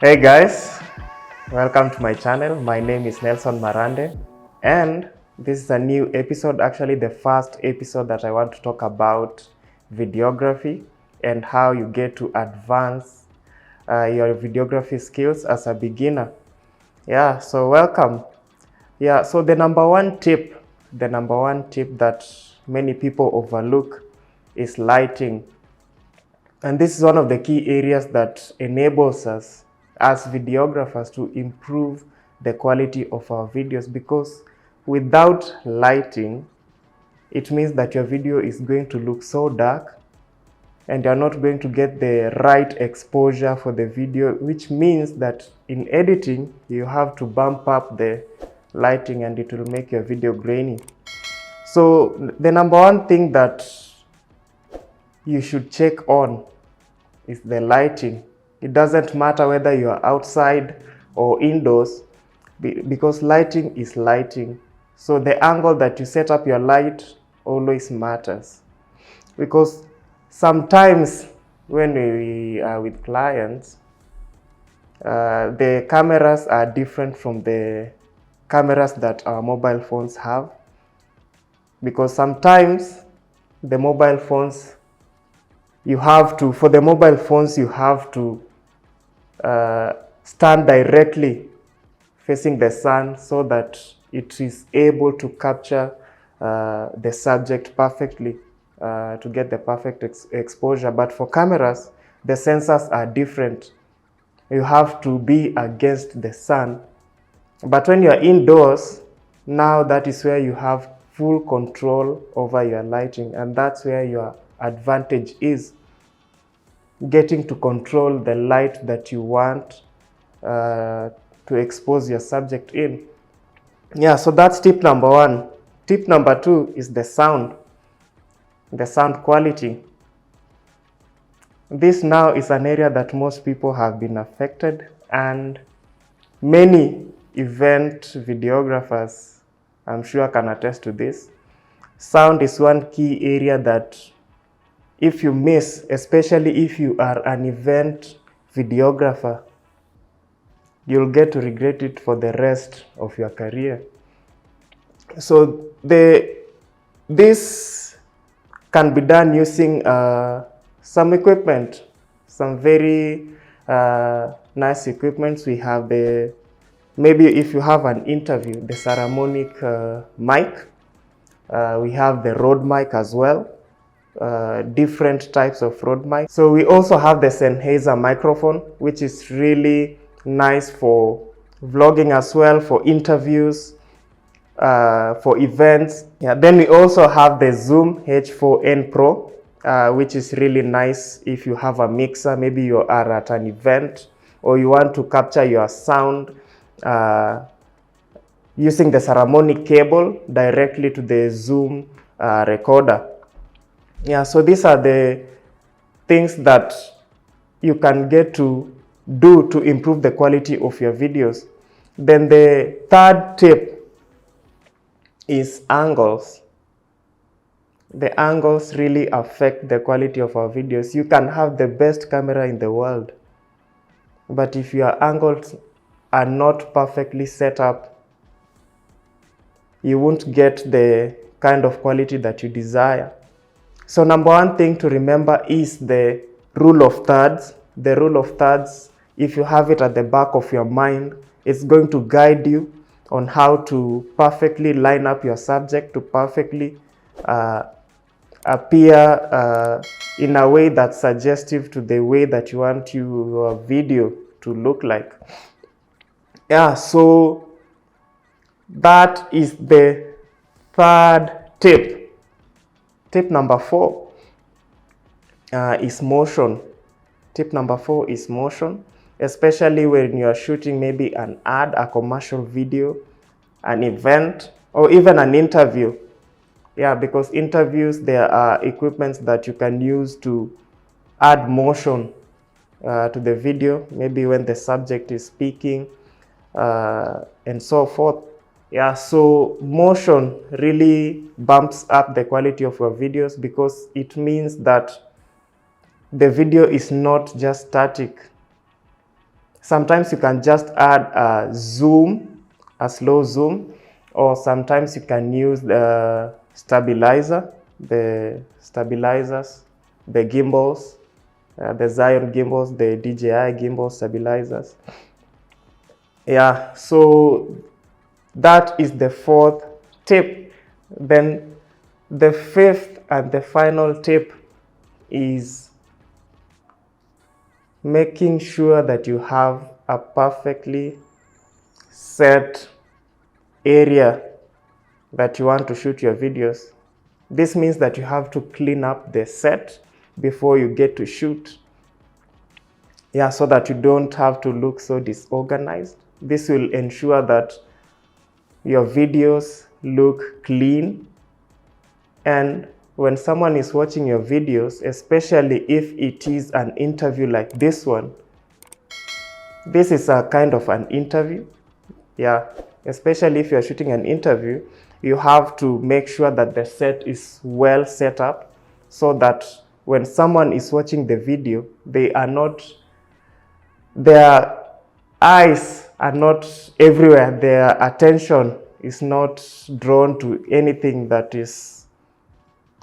Hey guys, welcome to my channel. My name is Nelson Marande, and this is a new episode, actually the first episode that I want to talk about videography and how you get to advance your videography skills as a beginner. Yeah, so welcome. Yeah, so the number one tip that many people overlook is lighting. And this is one of the key areas that enables us as videographers to improve the quality of our videos, because without lighting, it means that your video is going to look so dark and you're not going to get the right exposure for the video, which means that in editing, you have to bump up the lighting and it will make your video grainy. So the number one thing that you should check on is the lighting. It doesn't matter whether you are outside or indoors, because lighting is lighting. So the angle that you set up your light always matters, because sometimes when we are with clients, the cameras are different from the cameras that our mobile phones have, because sometimes the mobile phones you have to stand directly facing the sun so that it is able to capture the subject perfectly, to get the perfect exposure. But for cameras, the sensors are different. You have to be against the sun. But when you are indoors, now that is where you have full control over your lighting, and that's where your advantage is, getting to control the light that you want to expose your subject in. Yeah, so that's tip number one. Tip number two is the sound quality. This now is an area that most people have been affected, and many event videographers, I'm sure, can attest to this. Sound is one key area that if you miss, especially if you are an event videographer, you'll get to regret it for the rest of your career. So this can be done using some equipment, some very nice equipment. We have maybe if you have an interview, the ceremonic mic. We have the Rode mic as well. Different types of Rode mic. So we also have the Sennheiser microphone, which is really nice for vlogging as well, for interviews, for events. Yeah, then we also have the Zoom H4n Pro, which is really nice if you have a mixer, maybe you are at an event or you want to capture your sound using the ceremonic cable directly to the Zoom recorder. Yeah, so these are the things that you can get to do to improve the quality of your videos. Then the third tip is angles. The angles really affect the quality of our videos. You can have the best camera in the world, but if your angles are not perfectly set up, you won't get the kind of quality that you desire. So number one thing to remember is the rule of thirds. The rule of thirds, if you have it at the back of your mind, it's going to guide you on how to perfectly line up your subject, to perfectly appear in a way that's suggestive to the way that you want your video to look like. Yeah, so that is the third tip. Tip number four is motion. Tip number four is motion, especially when you are shooting maybe an ad, a commercial video, an event, or even an interview. Yeah, because interviews, there are equipments that you can use to add motion to the video, maybe when the subject is speaking and so forth. Yeah, so motion really bumps up the quality of your videos, because it means that the video is not just static. Sometimes you can just add a zoom, a slow zoom, or sometimes you can use the stabilizer, the stabilizers, the gimbals, the Zion gimbals, the DJI gimbal stabilizers. Yeah, so that is the fourth tip. Then the fifth and the final tip is making sure that you have a perfectly set area that you want to shoot your videos. This means that you have to clean up the set before you get to shoot. Yeah, so that you don't have to look so disorganized. This will ensure that your videos look clean, and when someone is watching your videos, especially if it is an interview like this one, this is a kind of an interview. Yeah, especially if you're shooting an interview, you have to make sure that the set is well set up so that when someone is watching the video, their eyes are not everywhere. Their attention is not drawn to anything that is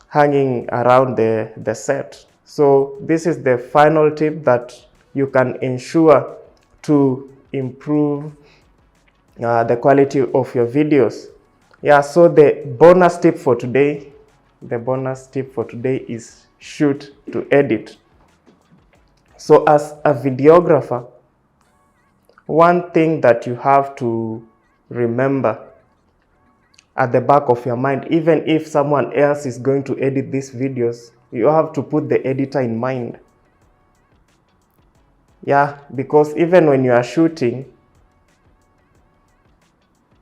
hanging around the set. So this is the final tip that you can ensure to improve the quality of your videos. Yeah, so the bonus tip for today is shoot to edit. So as a videographer, one thing that you have to remember at the back of your mind, even if someone else is going to edit these videos, you have to put the editor in mind. Yeah, because even when you are shooting,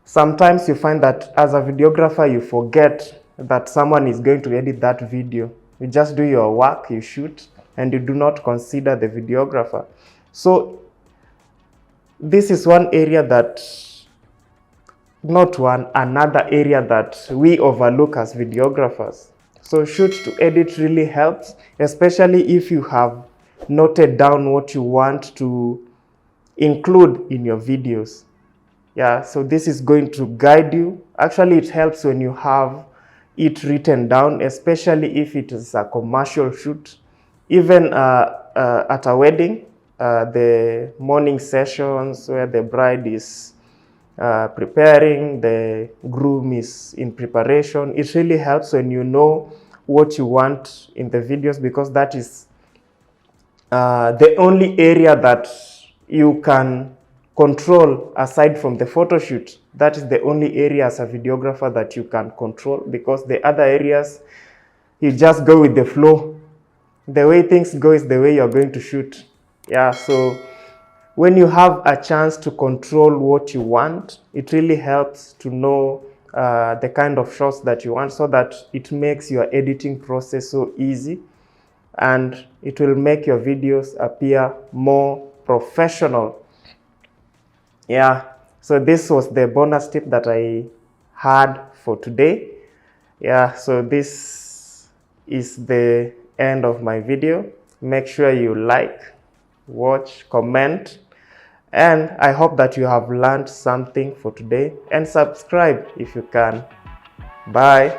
sometimes you find that as a videographer, you forget that someone is going to edit that video. You just do your work, you shoot, and you do not consider the videographer. So this is another area that we overlook as videographers. So shoot to edit really helps, especially if you have noted down what you want to include in your videos. Yeah, so this is going to guide you. Actually, it helps when you have it written down, especially if it is a commercial shoot. Even at a wedding, the morning sessions where the bride is preparing, the groom is in preparation. It really helps when you know what you want in the videos, because that is the only area that you can control aside from the photo shoot. That is the only area as a videographer that you can control, because the other areas, you just go with the flow. The way things go is the way you're going to shoot. Yeah, so when you have a chance to control what you want, it really helps to know the kind of shots that you want, so that it makes your editing process so easy, and it will make your videos appear more professional. Yeah, so this was the bonus tip that I had for today. Yeah, so this is the end of my video. Make sure you like, watch, comment, and I hope that you have learned something for today, and subscribe if you can. Bye.